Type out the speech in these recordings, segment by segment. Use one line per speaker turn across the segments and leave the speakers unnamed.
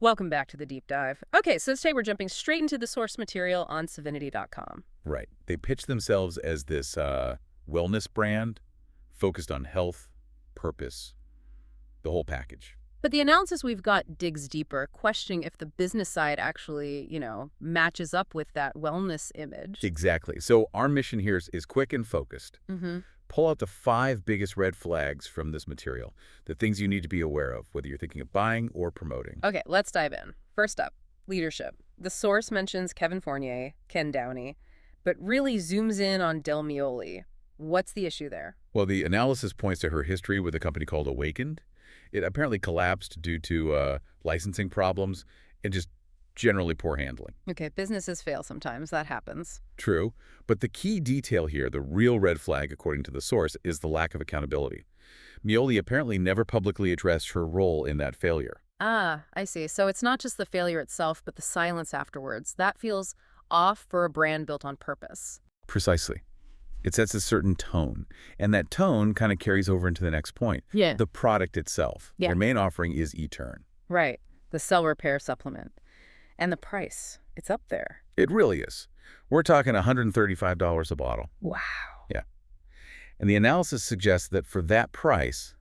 Welcome back to the deep dive. Okay, so today we're jumping straight into the source material on Sevinity.com.
Right. They pitch themselves as this wellness brand focused on health, purpose, the whole package.
But the analysis we've got digs deeper, questioning if the business side actually, matches up with that wellness image.
Exactly. So our mission here is quick and focused. Pull out the 5 biggest red flags from this material, the things you need to be aware of, whether you're thinking of buying or promoting.
Okay, let's dive in. First up, leadership. The source mentions Kevin Fournier, Ken Downey, but really zooms in on Del Mioli. What's the issue there?
Well, the analysis points to her history with a company called Awakened. It apparently collapsed due to licensing problems and just generally poor handling.
Okay, businesses fail sometimes. That happens.
True, but the key detail here, the real red flag according to the source, is the lack of accountability. Mioli apparently never publicly addressed her role in that failure.
Ah, I see. So it's not just the failure itself, but the silence afterwards. That feels off for a brand built on purpose.
Precisely. It sets a certain tone, and that tone kind of carries over into the next point.
Yeah.
The product itself.
Yeah.
Their main offering is eTurn.
Right. The cell repair supplement. And the price. It's up there.
It really is. We're talking $135 a bottle.
Wow.
Yeah. And the analysis suggests that for that price,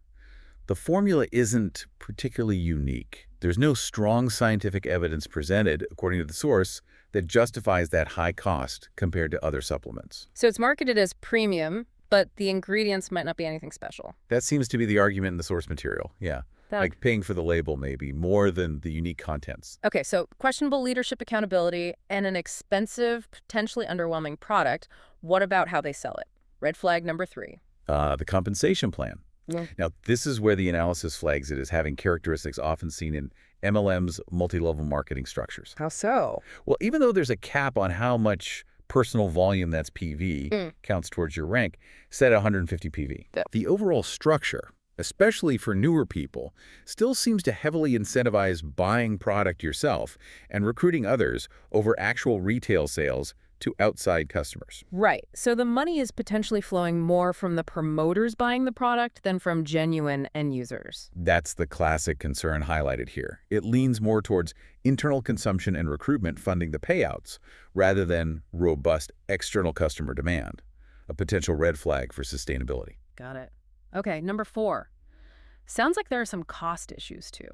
the formula isn't particularly unique. There's no strong scientific evidence presented, according to the source, that justifies that high cost compared to other supplements.
So it's marketed as premium, but the ingredients might not be anything special.
That seems to be the argument in the source material, yeah. Like paying for the label, maybe, more than the unique contents.
Okay, so questionable leadership accountability and an expensive, potentially underwhelming product. What about how they sell it? Red flag number 3.
The compensation plan.
Yeah.
Now, this is where the analysis flags it as having characteristics often seen in MLM's multi-level marketing structures.
How so?
Well, even though there's a cap on how much personal volume, that's PV, counts towards your rank, set at 150 PV.
Yeah.
The overall structure, especially for newer people, still seems to heavily incentivize buying product yourself and recruiting others over actual retail sales to outside customers.
Right. So the money is potentially flowing more from the promoters buying the product than from genuine end users.
That's the classic concern highlighted here. It leans more towards internal consumption and recruitment funding the payouts rather than robust external customer demand, a potential red flag for sustainability.
Got it. Okay, number 4. Sounds like there are some cost issues too.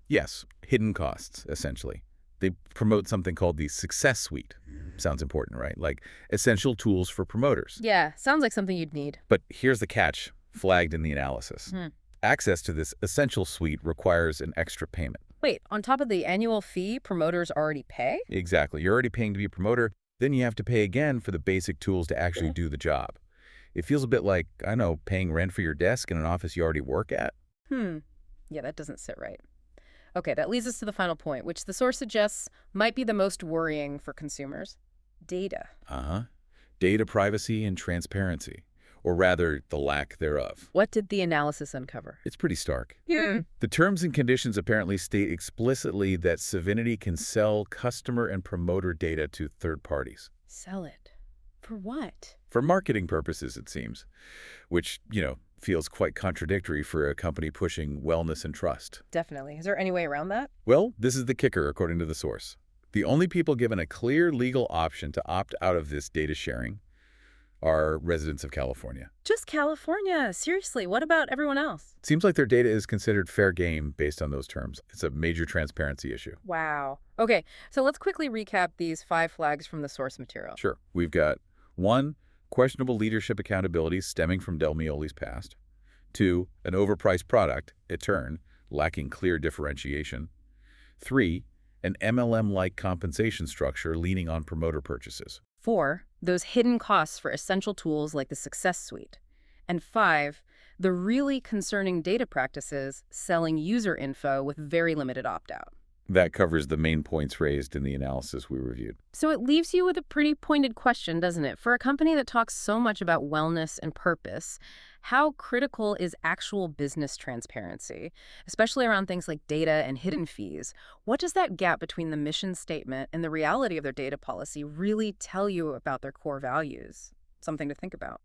Yes, hidden costs, essentially. They promote something called the Success Suite. Sounds important, right? Like essential tools for promoters.
Yeah, sounds like something you'd need.
But here's the catch, flagged in the analysis. Access to this essential suite requires an extra payment.
Wait, on top of the annual fee promoters already pay?
Exactly. You're already paying to be a promoter, then you have to pay again for the basic tools to actually do the job. It feels a bit like, I don't know, paying rent for your desk in an office you already work at.
Yeah, that doesn't sit right. Okay, that leads us to the final point, which the source suggests might be the most worrying for consumers. Data.
Data privacy and transparency, or rather, the lack thereof.
What did the analysis uncover?
It's pretty stark. The terms and conditions apparently state explicitly that Sevinity can sell customer and promoter data to third parties.
Sell it. For what?
For marketing purposes, it seems, which, feels quite contradictory for a company pushing wellness and trust.
Definitely. Is there any way around that?
Well, this is the kicker, according to the source. The only people given a clear legal option to opt out of this data sharing are residents of California.
Just California. Seriously, what about everyone else?
It seems like their data is considered fair game based on those terms. It's a major transparency issue.
Wow. Okay, so let's quickly recap these 5 flags from the source material.
Sure. We've got 1, questionable leadership accountability stemming from Del Mioli's past. 2, an overpriced product, eTurn, lacking clear differentiation. 3, an MLM-like compensation structure leaning on promoter purchases.
4, those hidden costs for essential tools like the Success Suite. And 5, the really concerning data practices selling user info with very limited opt-out.
That covers the main points raised in the analysis we reviewed.
So it leaves you with a pretty pointed question, doesn't it? For a company that talks so much about wellness and purpose, how critical is actual business transparency, especially around things like data and hidden fees? What does that gap between the mission statement and the reality of their data policy really tell you about their core values? Something to think about.